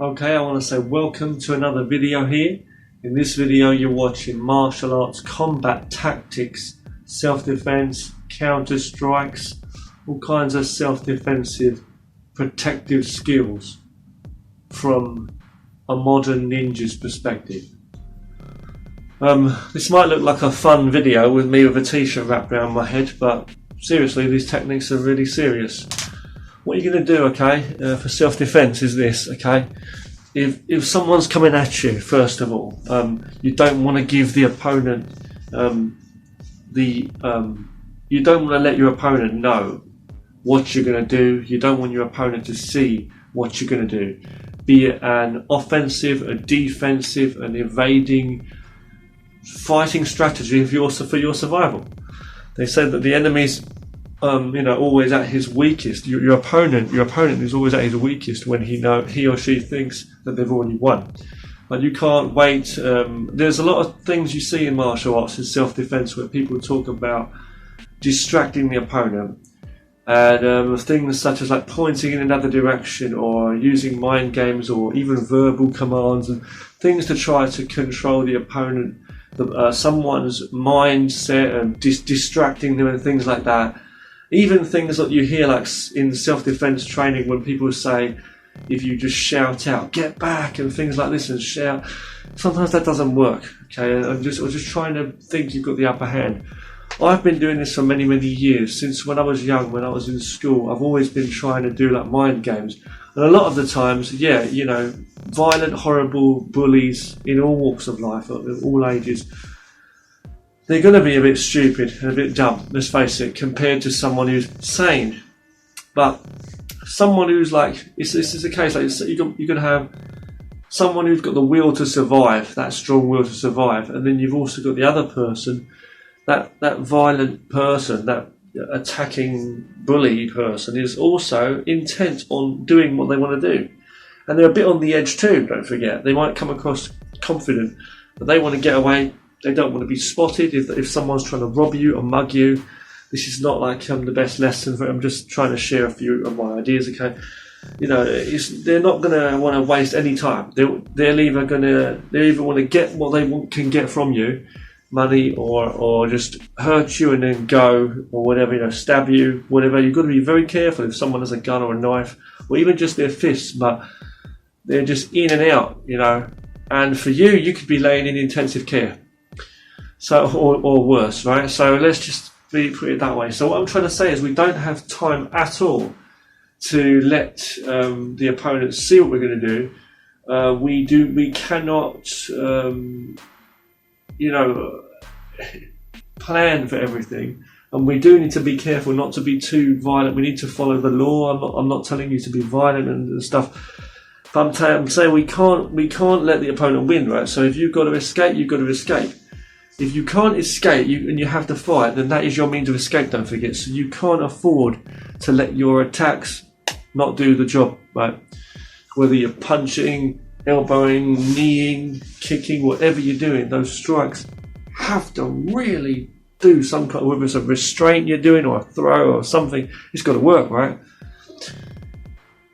Okay, I want to say welcome to another video here. In this video you're watching martial arts combat tactics, self-defense, counter strikes, all kinds of self-defensive protective skills from a modern ninja's perspective. This might look like a fun video with me with a t-shirt wrapped around my head, but seriously, these techniques are really serious. What you're going to do, okay, for self-defense is this, okay? If someone's coming at you, first of all, you don't want to give the opponent you don't want to let your opponent know what you're going to do. You don't want your opponent to see what you're going to do. Be it an offensive, a defensive, an evading, fighting strategy for your survival. They said that the enemy's always at his weakest. Your opponent is always at his weakest when he or she thinks that they've already won. But you can't wait. There's a lot of things you see in martial arts in self-defense where people talk about distracting the opponent, and things such as like pointing in another direction or using mind games or even verbal commands and things to try to control the opponent, someone's mindset, and distracting them and things like that. Even things that you hear like in self-defense training when people say, if you just shout out, get back, and things like this and shout, sometimes that doesn't work, okay? I'm just trying to think you've got the upper hand. I've been doing this for many, many years. Since when I was young, when I was in school, I've always been trying to do like mind games. And a lot of the times, violent, horrible bullies in all walks of life, at all ages, they're going to be a bit stupid and a bit dumb, let's face it, compared to someone who's sane. But someone who's like, this is a case like you're going to have someone who's got the will to survive, that strong will to survive, and then you've also got the other person, that violent person, that attacking bully person is also intent on doing what they want to do. And they're a bit on the edge too, don't forget. They might come across confident, but they want to get away. They don't want to be spotted if someone's trying to rob you or mug you. This is not like the best lesson for it. I'm just trying to share a few of my ideas, okay? They're not going to want to waste any time. They either want to get what they can get from you, money, or just hurt you and then go, or whatever, stab you, whatever. You've got to be very careful if someone has a gun or a knife, or even just their fists, but they're just in and out, And for you could be laying in intensive care. So, or worse, right? So let's just put it that way. So what I'm trying to say is we don't have time at all to let the opponent see what we're going to do. We cannot, plan for everything, and we do need to be careful not to be too violent. We need to follow the law. I'm not telling you to be violent and stuff. But I'm saying we can't let the opponent win, right? So if you've got to escape, you've got to escape. If you can't escape and you have to fight, then that is your means of escape, don't forget. So you can't afford to let your attacks not do the job, right? Whether you're punching, elbowing, kneeing, kicking, whatever you're doing, those strikes have to really do some kind of, whether it's a restraint you're doing or a throw or something, it's got to work, right?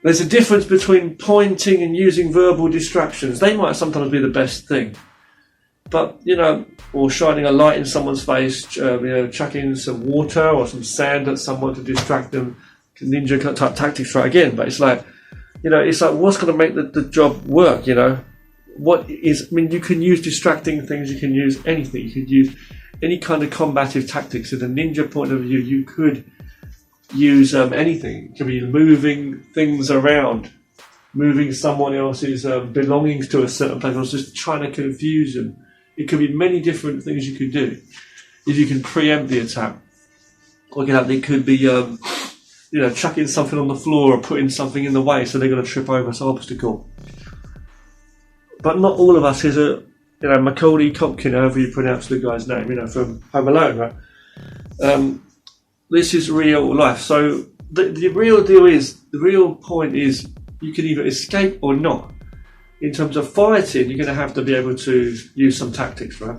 There's a difference between pointing and using verbal distractions. They might sometimes be the best thing. But, or shining a light in someone's face, chucking some water or some sand at someone to distract them, ninja type tactics, right? Again, but it's like, it's like, what's going to make the job work, you can use distracting things, you can use anything, you could use any kind of combative tactics. In a ninja point of view, you could use anything. It could be moving things around, moving someone else's belongings to a certain place, or just trying to confuse them. It could be many different things you could do if you can preempt the attack. It could be, chucking something on the floor or putting something in the way so they're going to trip over some obstacle. But not all of us is Macaulay Culkin, however you pronounce the guy's name, from Home Alone, right? This is real life. So the real point is you can either escape or not. In terms of fighting, you're going to have to be able to use some tactics, right?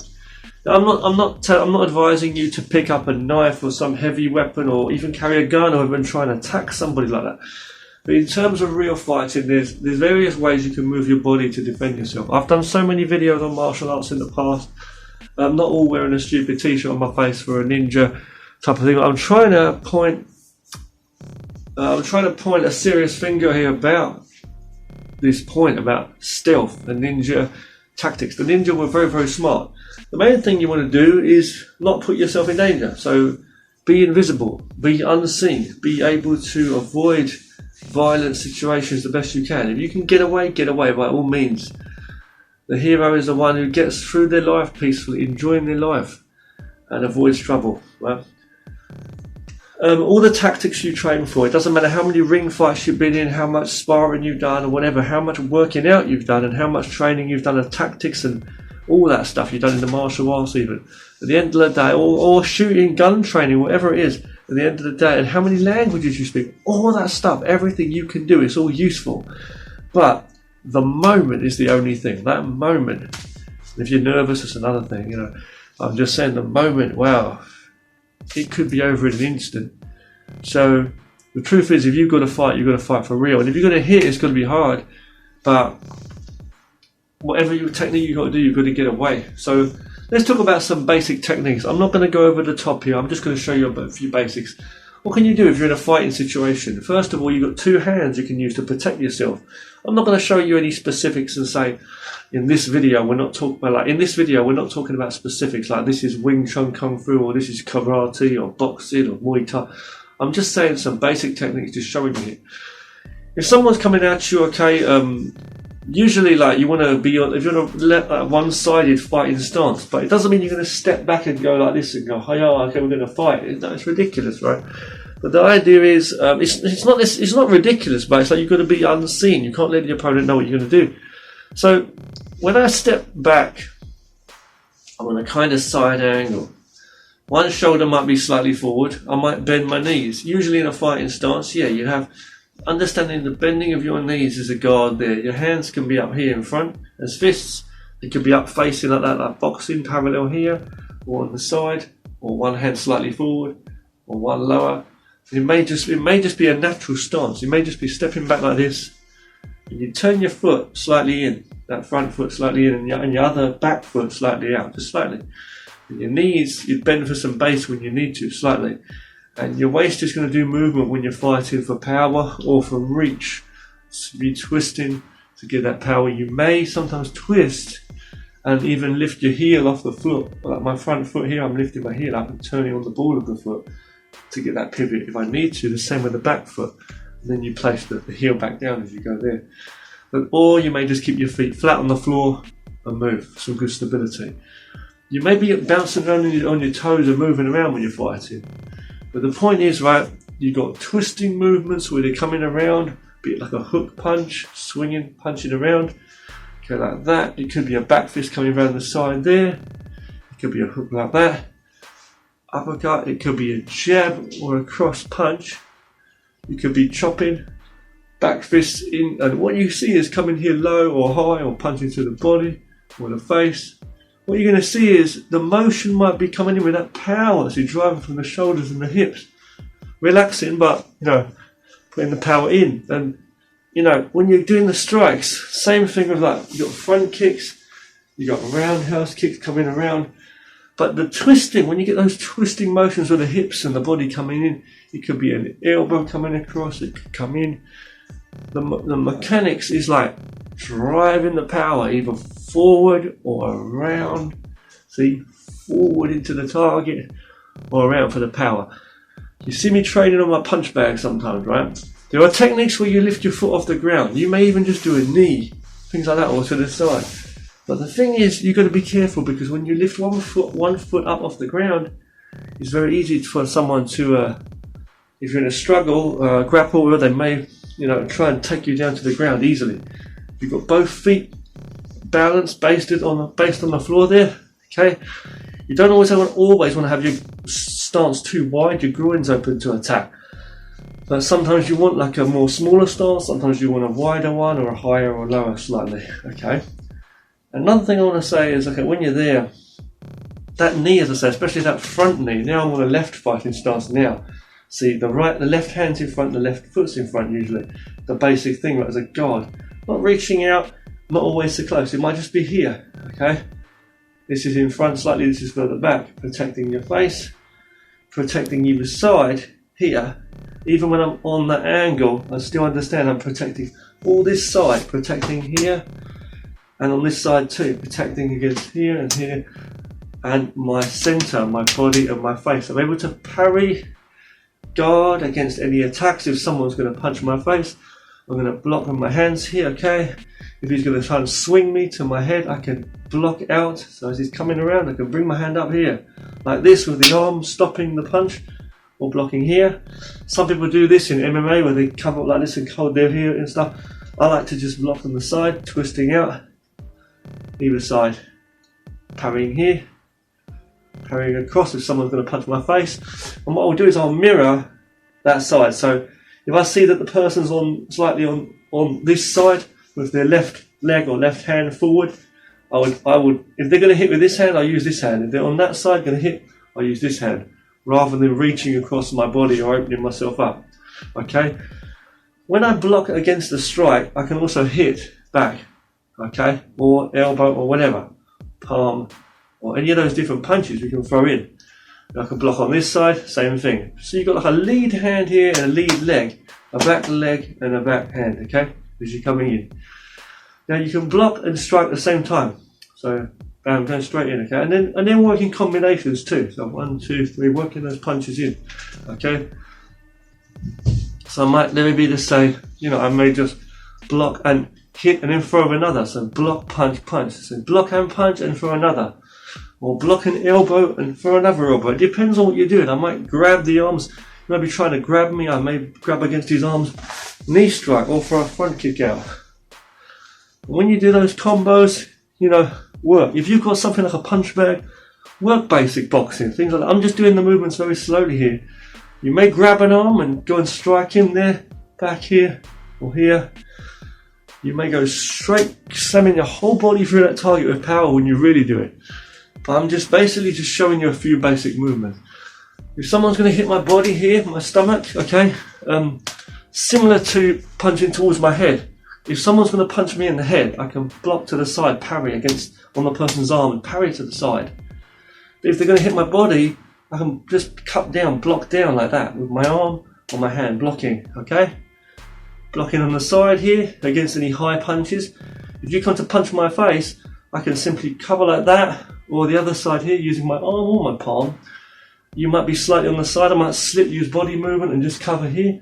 Now, I'm not advising you to pick up a knife or some heavy weapon or even carry a gun or even try and attack somebody like that. But in terms of real fighting, there's various ways you can move your body to defend yourself. I've done so many videos on martial arts in the past. I'm not all wearing a stupid t-shirt on my face for a ninja type of thing. I'm trying to point a serious finger here about this point about stealth and ninja tactics. The ninja were very, very smart. The main thing you want to do is not put yourself in danger. So be invisible, be unseen, be able to avoid violent situations the best you can. If you can get away by all means. The hero is the one who gets through their life peacefully, enjoying their life, and avoids trouble. Right? All the tactics you train for, it doesn't matter how many ring fights you've been in, how much sparring you've done or whatever, how much working out you've done and how much training you've done of tactics and all that stuff you've done in the martial arts even. At the end of the day, or shooting, gun training, whatever it is, at the end of the day, and how many languages you speak, all that stuff, everything you can do, it's all useful. But the moment is the only thing. That moment, if you're nervous, it's another thing, you know. I'm just saying the moment, wow, it could be over in an instant. So the truth is, if you've got to fight, you've got to fight for real. And if you're going to hit, it's going to be hard. But whatever your technique you've got to do, you've got to get away. So let's talk about some basic techniques. I'm not going to go over the top here. I'm just going to show you a few basics. What can you do if you're in a fighting situation? First of all, you've got two hands you can use to protect yourself. I'm not going to show you any specifics and say, in this video, we're not talking about specifics like this is Wing Chun Kung Fu or this is karate or boxing or Muay Thai. I'm just saying some basic techniques, just showing you. If someone's coming at you, okay, usually like you want to be on, if you're on a one-sided fighting stance, but it doesn't mean you're going to step back and go like this and go, hey, oh, okay, we're going to fight. It's ridiculous, right? But the idea is, it's not ridiculous, but it's like you've got to be unseen. You can't let the opponent know what you're going to do. So when I step back, I'm on a kind of side angle. One shoulder might be slightly forward. I might bend my knees. Usually in a fighting stance, yeah, you have understanding the bending of your knees as a guard there. Your hands can be up here in front as fists. They could be up facing like that, like boxing, parallel here, or on the side, or one hand slightly forward, or one lower. It may just be a natural stance. You may just be stepping back like this, and you turn your foot slightly in, that front foot slightly in, and your other back foot slightly out, just slightly. And your knees, you bend for some base when you need to, slightly. And your waist is going to do movement when you're fighting for power or for reach. So be twisting to get that power. You may sometimes twist and even lift your heel off the foot. Like my front foot here, I'm lifting my heel up and turning on the ball of the foot to get that pivot if I need to. The same with the back foot. And then you place the heel back down as you go there. Or you may just keep your feet flat on the floor and move for some good stability. You may be bouncing around on your toes and moving around when you're fighting. But the point is, right, you've got twisting movements where they're coming around, be it like a hook punch, swinging, punching around. Okay, like that. It could be a back fist coming around the side there. It could be a hook like that. Uppercut. It could be a jab or a cross punch. You could be chopping, back fists in, and what you see is coming here low or high or punching to the body or the face. What you're going to see is the motion might be coming in with that power that's driving from the shoulders and the hips. Relaxing, but, you know, putting the power in. And, you know, when you're doing the strikes, same thing with that. You've got front kicks, you've got roundhouse kicks coming around. But the twisting, when you get those twisting motions with the hips and the body coming in, it could be an elbow coming across, it could come in. The mechanics is like driving the power either forward or around. See, forward into the target or around for the power. You see me training on my punch bag sometimes, right? There are techniques where you lift your foot off the ground. You may even just do a knee, things like that, or to the side. But the thing is, you've got to be careful because when you lift one foot up off the ground, it's very easy for someone to, if you're in a struggle, grapple, or they may, you know, try and take you down to the ground easily. You've got both feet balanced, based on the floor there. Okay, you don't always want to have your stance too wide, your groins open to attack. But sometimes you want like a more smaller stance. Sometimes you want a wider one or a higher or lower slightly. Okay. Another thing I want to say is, okay, when you're there, that knee, as I say, especially that front knee. Now I'm on a left fighting stance now. See, the left hand's in front, the left foot's in front usually. The basic thing, like as a guard. Not reaching out, not always so close. It might just be here, okay? This is in front slightly, this is further back. Protecting your face, protecting either side here. Even when I'm on that angle, I still understand I'm protecting all this side, protecting here, and on this side too, protecting against here and here, and my center, my body and my face. I'm able to parry, guard against any attacks. If someone's going to punch my face, I'm going to block with my hands here, okay? If he's going to try and swing me to my head, I can block out. So as he's coming around, I can bring my hand up here, like this, with the arm stopping the punch, or blocking here. Some people do this in MMA where they come up like this and hold their here and stuff. I like to just block on the side, twisting out, either side, parrying here, parrying across if someone's going to punch my face. And what I'll do is I'll mirror that side. So if I see that the person's slightly on this side with their left leg or left hand forward, I would if they're going to hit with this hand, I'll use this hand. If they're on that side going to hit, I'll use this hand, rather than reaching across my body or opening myself up, okay? When I block against the strike, I can also hit back, okay? Or elbow or whatever, palm, or any of those different punches we can throw in. I can block on this side, same thing. So you've got like a lead hand here and a lead leg, a back leg and a back hand, okay? As you're coming in. Now you can block and strike at the same time. So bam, going straight in, okay? And then working combinations too. So 1, 2, 3, working those punches in, okay? So I might maybe just say, you know, I may just block and hit and then throw another. So block, punch, punch. So block and punch and throw another. Or block an elbow and throw another elbow. It depends on what you're doing. I might grab the arms, maybe trying to grab me. I may grab against his arms, knee strike, or throw a front kick out. When you do those combos, you know, work. If you've got something like a punch bag, work basic boxing, things like that. I'm just doing the movements very slowly here. You may grab an arm and go and strike him there, back here, or here. You may go straight, slamming your whole body through that target with power when you really do it. But I'm just basically just showing you a few basic movements. If someone's going to hit my body here, my stomach, okay, similar to punching towards my head. If someone's going to punch me in the head, I can block to the side, parry on the person's arm and parry to the side. But if they're going to hit my body, I can just cut down, block down like that with my arm or my hand, blocking, okay? Blocking on the side here against any high punches. If you come to punch my face, I can simply cover like that, or the other side here using my arm or my palm. You might be slightly on the side, I might slip, use body movement and just cover here,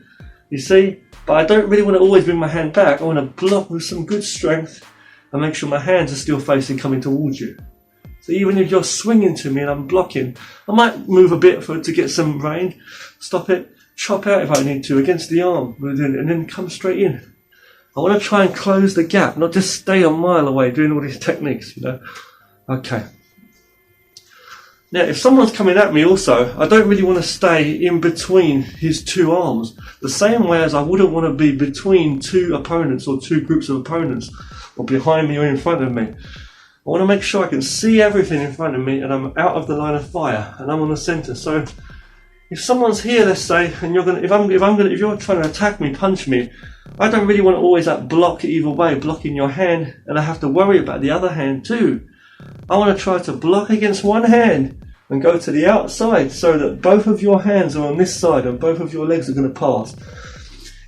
you see? But I don't really want to always bring my hand back. I want to block with some good strength and make sure my hands are still facing, coming towards you. So even if you're swinging to me and I'm blocking, I might move a bit to get some range, stop it, chop out if I need to against the arm, and then come straight in. I want to try and close the gap, not just stay a mile away doing all these techniques, you know. Okay. Now, if someone's coming at me also, I don't really want to stay in between his two arms, the same way as I wouldn't want to be between two opponents or two groups of opponents, or behind me or in front of me. I want to make sure I can see everything in front of me and I'm out of the line of fire and I'm on the center. So if someone's here, let's say, and if you're trying to attack me, punch me, I don't really want to always block either way, blocking your hand, and I have to worry about the other hand too. I want to try to block against one hand and go to the outside so that both of your hands are on this side and both of your legs are going to pass.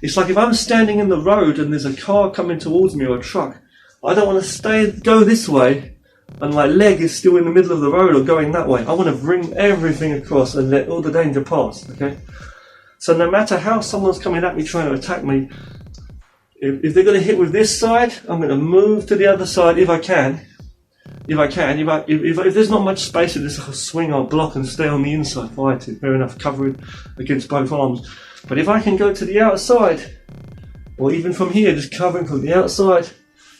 It's like if I'm standing in the road and there's a car coming towards me or a truck, I don't want to go this way and my leg is still in the middle of the road or going that way. I want to bring everything across and let all the danger pass, okay? So no matter how someone's coming at me trying to attack me, if they're going to hit with this side, I'm going to move to the other side if I can. If there's not much space in this, I'll swing or block and stay on the inside fighting. Fair enough, covering against both arms. But if I can go to the outside, or even from here, just covering from the outside,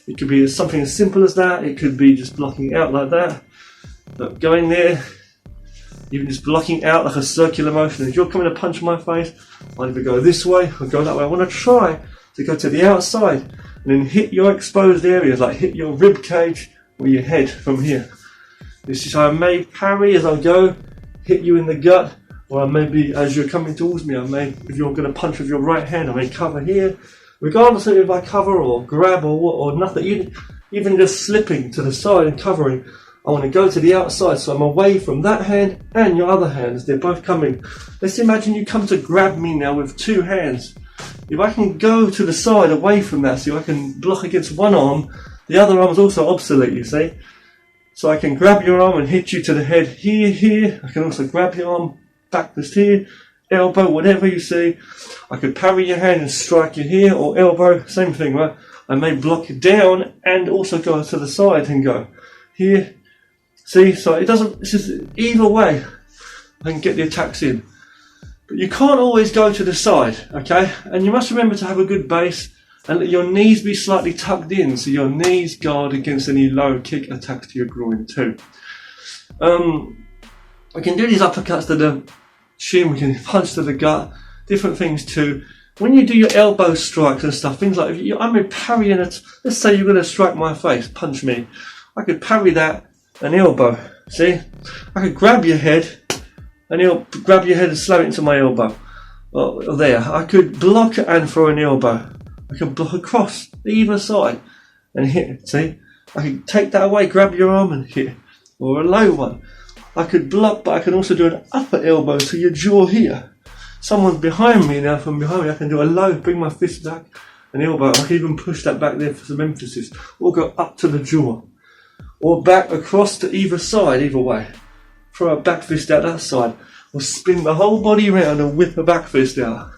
it could be something as simple as that. It could be just blocking out like that. But going there, even just blocking out like a circular motion. If you're coming to punch my face, I'll either go this way or go that way. I want to try to go to the outside and then hit your exposed areas, like hit your rib cage or your head from here. This is how I may parry as I go, hit you in the gut, or I may be, as you're coming towards me, if you're going to punch with your right hand, I may cover here. Regardless of if I cover or grab or what or nothing, even just slipping to the side and covering, I want to go to the outside, so I'm away from that hand and your other hand as they're both coming. Let's imagine you come to grab me now with two hands. If I can go to the side away from that, so I can block against one arm, the other arm is also obsolete, you see. So I can grab your arm and hit you to the head here. I can also grab your arm back just here, elbow, whatever you see. I could parry your hand and strike you here, or elbow, same thing, right? I may block you down and also go to the side and go here. See, so it doesn't, it's just either way I can get the attacks in. But you can't always go to the side, okay? And you must remember to have a good base and let your knees be slightly tucked in, so your knees guard against any low kick attacks to your groin too. We can do these uppercuts to the shin, we can punch to the gut, different things too. When you do your elbow strikes and stuff, things like, I'm parrying it, let's say you're going to strike my face, punch me. I could parry that and elbow, see? I could grab your head and grab your head and slam it into my elbow. Well, there, I could block and throw an elbow. I can block across either side and hit, see? I can take that away, grab your arm and hit, or a low one. I could block, but I can also do an upper elbow to your jaw here. Someone's behind me now, from behind me, I can do a low, bring my fist back, an elbow. I can even push that back there for some emphasis, or go up to the jaw, or back across to either side, either way. Throw a back fist out that side, or spin the whole body around and whip a back fist out.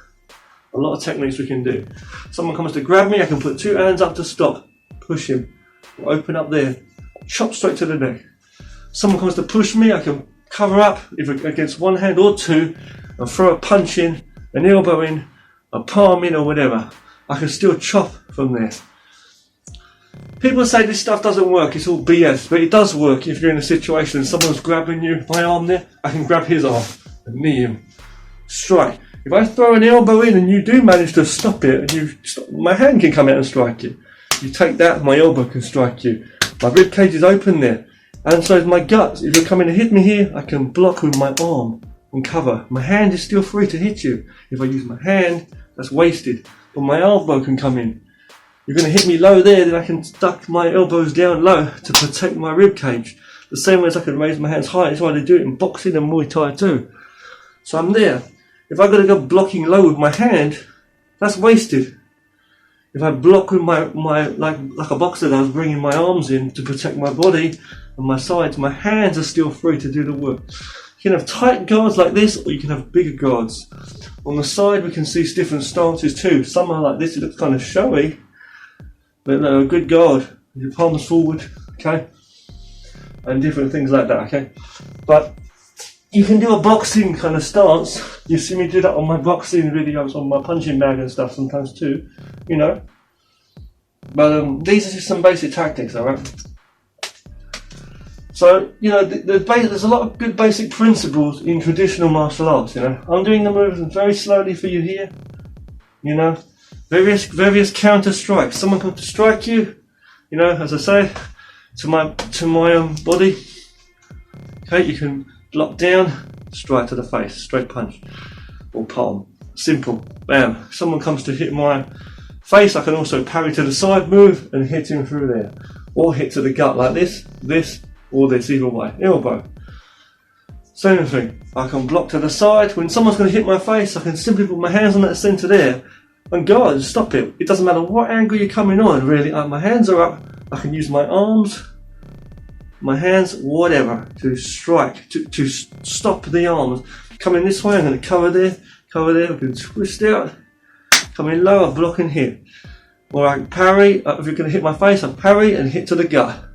A lot of techniques we can do. Someone comes to grab me, I can put two hands up to stop, push him, or open up there, chop straight to the neck. Someone comes to push me, I can cover up either against one hand or two and throw a punch in, an elbow in, a palm in or whatever. I can still chop from there. People say this stuff doesn't work, it's all BS, but it does work if you're in a situation and someone's grabbing you, my arm there, I can grab his arm and knee him, strike. If I throw an elbow in and you do manage to stop it, and my hand can come out and strike you. You take that, my elbow can strike you. My rib cage is open there, and so is my gut. If you're coming to hit me here, I can block with my arm and cover. My hand is still free to hit you. If I use my hand, that's wasted, but my elbow can come in. You're going to hit me low there, then I can duck my elbows down low to protect my rib cage. The same way as I can raise my hands high, that's why they do it in boxing and Muay Thai too. So I'm there. If I've got to go blocking low with my hand, that's wasted. If I block with my like a boxer does, bringing my arms in to protect my body and my sides, my hands are still free to do the work. You can have tight guards like this, or you can have bigger guards. On the side, we can see different stances too. Some are like this, it looks kind of showy, but a good guard, your palms forward, okay, and different things like that, okay. But you can do a boxing kind of stance. You see me do that on my boxing videos, on my punching bag and stuff sometimes too, you know. But these are just some basic tactics, alright? So, you know, there's a lot of good basic principles in traditional martial arts, you know. I'm doing the moves very slowly for you here, you know. Various counter strikes. Someone comes to strike you, you know, as I say, to my body. Okay, you can block down, strike to the face, straight punch, or palm. Simple, bam. Someone comes to hit my face, I can also parry to the side, move, and hit him through there. Or hit to the gut like this, or this, either way. Elbow. Same thing. I can block to the side. When someone's going to hit my face, I can simply put my hands on that centre there and go and stop it. It doesn't matter what angle you're coming on, really. My hands are up. I can use my arms, my hands, whatever, to strike, to stop the arms. Coming this way, I'm going to cover there, we can twist out, come in low, I block and hit. Or I can parry, if you're going to hit my face, I parry and hit to the gut.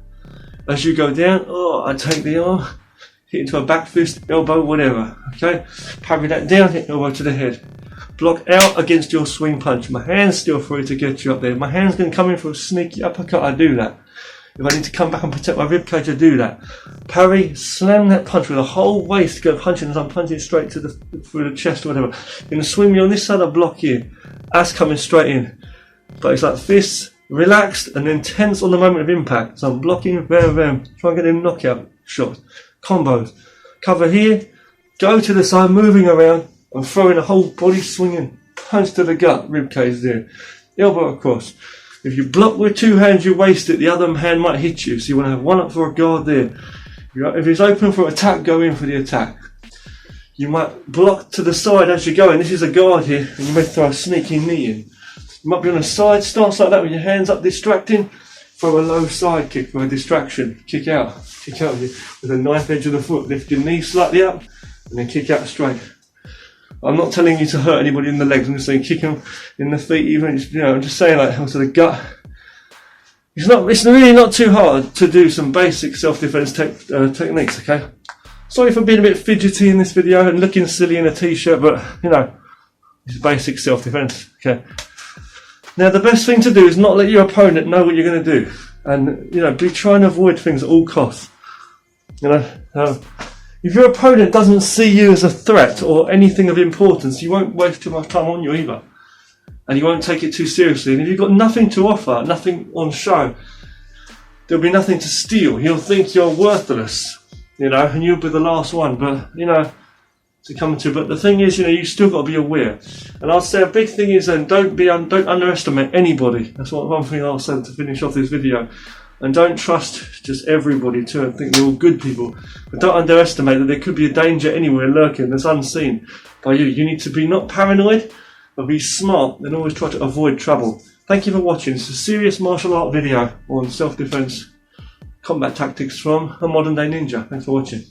As you go down, I take the arm, hit into a back fist, elbow, whatever, okay? Parry that down, hit elbow to the head. Block out against your swing punch. My hand's still free to get you up there. My hand's going to come in for a sneaky uppercut, I do that. If I need to come back and protect my ribcage, I do that. Parry, slam that punch with a whole waist, go punching as I'm punching straight to through the chest or whatever. You're going to swing me on this side, I block you. Ass coming straight in. But it's like fists, relaxed and then tense on the moment of impact. So I'm blocking, try and get them knockout shots. Combos. Cover here, go to the side, moving around, and throwing a whole body swinging punch to the gut, rib cage there, elbow across. If you block with two hands, you waste it. The other hand might hit you, so you want to have one up for a guard there. If it's open for attack, go in for the attack. You might block to the side as you go, and this is a guard here, and you may throw a sneaking knee in. You might be on a side stance like that with your hands up distracting, throw a low side kick for a distraction, kick out with a knife edge of the foot, lift your knee slightly up, and then kick out straight. I'm not telling you to hurt anybody in the legs, I'm just saying kick them in the feet, even, I'm just saying like onto the gut. It's really not too hard to do some basic self-defense techniques, okay? Sorry for being a bit fidgety in this video and looking silly in a t-shirt, but it's basic self-defense, okay? Now the best thing to do is not let your opponent know what you're going to do, and be trying to avoid things at all costs. If your opponent doesn't see you as a threat or anything of importance, he won't waste too much time on you either, and he won't take it too seriously. And if you've got nothing to offer, nothing on show, there'll be nothing to steal. He'll think you're worthless, and you'll be the last one. But to come to. But the thing is, you still got to be aware. And I'll say a big thing is, don't underestimate anybody. That's one thing I'll say to finish off this video. And don't trust just everybody too and think they're all good people. But don't underestimate that there could be a danger anywhere lurking that's unseen by you. You need to be not paranoid, but be smart and always try to avoid trouble. Thank you for watching. It's a serious martial art video on self-defense combat tactics from a modern day ninja. Thanks for watching.